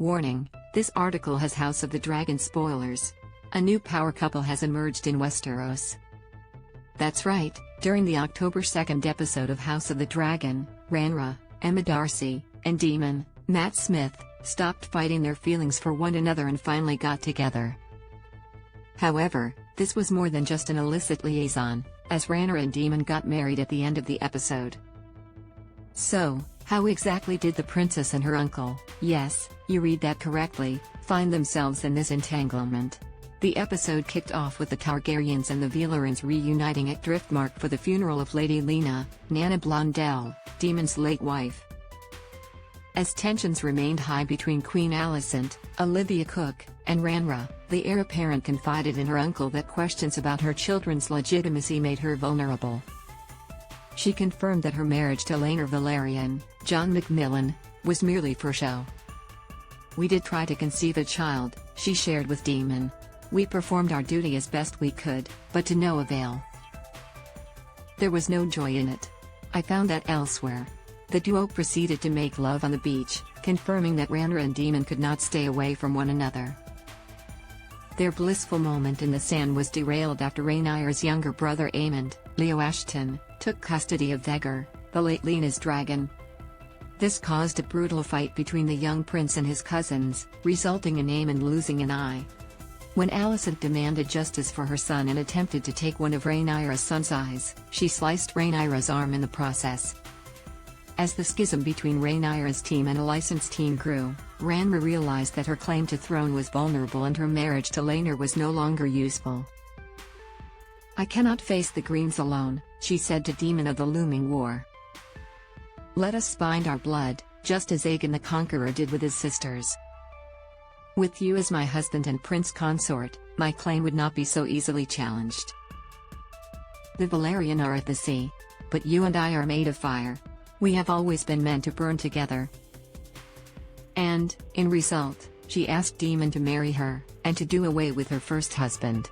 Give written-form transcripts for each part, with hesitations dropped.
Warning: this article has House of the Dragon spoilers. A new power couple has emerged in Westeros. That's right, during the October 2nd episode of House of the Dragon, Rhaenyra, Emma Darcy, and Daemon, Matt Smith, stopped fighting their feelings for one another and finally got together. However, this was more than just an illicit liaison, as Rhaenyra and Daemon got married at the end of the episode. So, how exactly did the princess and her uncle, yes, you read that correctly, find themselves in this entanglement? The episode kicked off with the Targaryens and the Valyrians reuniting at Driftmark for the funeral of Lady Lena, Nana Blondell, Daemon's late wife. As tensions remained high between Queen Alicent, Olivia Cook, and Rhaenyra, the heir apparent confided in her uncle that questions about her children's legitimacy made her vulnerable. She confirmed that her marriage to Laenor Velaryon, John Macmillan, was merely for show. "We did try to conceive a child," she shared with Daemon. "We performed our duty as best we could, but to no avail. There was no joy in it. I found that elsewhere." The duo proceeded to make love on the beach, confirming that Rhaenyra and Daemon could not stay away from one another. Their blissful moment in the sand was derailed after Rhaenyra's younger brother Aemond, Leo Ashton, took custody of Vhagar, the late Lena's dragon. This caused a brutal fight between the young prince and his cousins, resulting in Aemond losing an eye. When Alicent demanded justice for her son and attempted to take one of Rhaenyra's son's eyes, she sliced Rhaenyra's arm in the process. As the schism between Rhaenyra's team and Alicent's team grew, Rhaenyra realized that her claim to throne was vulnerable and her marriage to Laenor was no longer useful. "I cannot face the Greens alone," she said to Daemon of the looming war. "Let us bind our blood, just as Aegon the Conqueror did with his sisters. With you as my husband and prince consort, my claim would not be so easily challenged. The Valyrian are at the sea. But you and I are made of fire. We have always been meant to burn together." And, in result, she asked Daemon to marry her, and to do away with her first husband.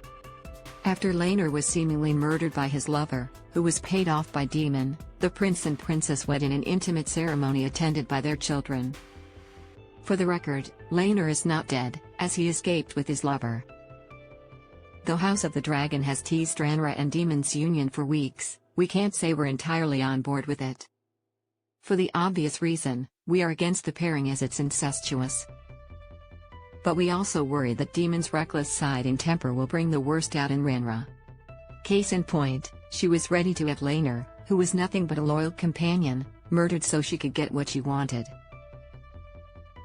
After Laenor was seemingly murdered by his lover, who was paid off by Daemon, the prince and princess wed in an intimate ceremony attended by their children. For the record, Laenor is not dead, as he escaped with his lover. Though House of the Dragon has teased Rhaenyra and Daemon's union for weeks, we can't say we're entirely on board with it. For the obvious reason, we are against the pairing as it's incestuous. But we also worry that Daemon's reckless side and temper will bring the worst out in Rhaenyra. Case in point, she was ready to have Laenor, who was nothing but a loyal companion, murdered so she could get what she wanted.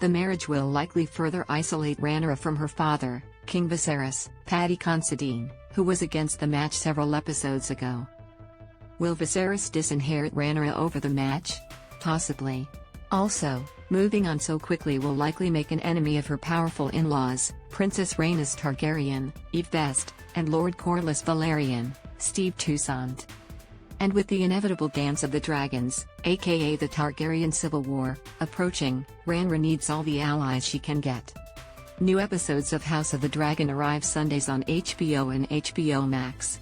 The marriage will likely further isolate Rhaenyra from her father, King Viserys, Paddy Considine, who was against the match several episodes ago. Will Viserys disinherit Rhaenyra over the match? Possibly. Also, moving on so quickly will likely make an enemy of her powerful in-laws, Princess Rhaenys Targaryen, Eve Best, and Lord Corlys Velaryon, Steve Toussaint. And with the inevitable Dance of the Dragons, aka the Targaryen Civil War, approaching, Rhaenyra needs all the allies she can get. New episodes of House of the Dragon arrive Sundays on HBO and HBO Max.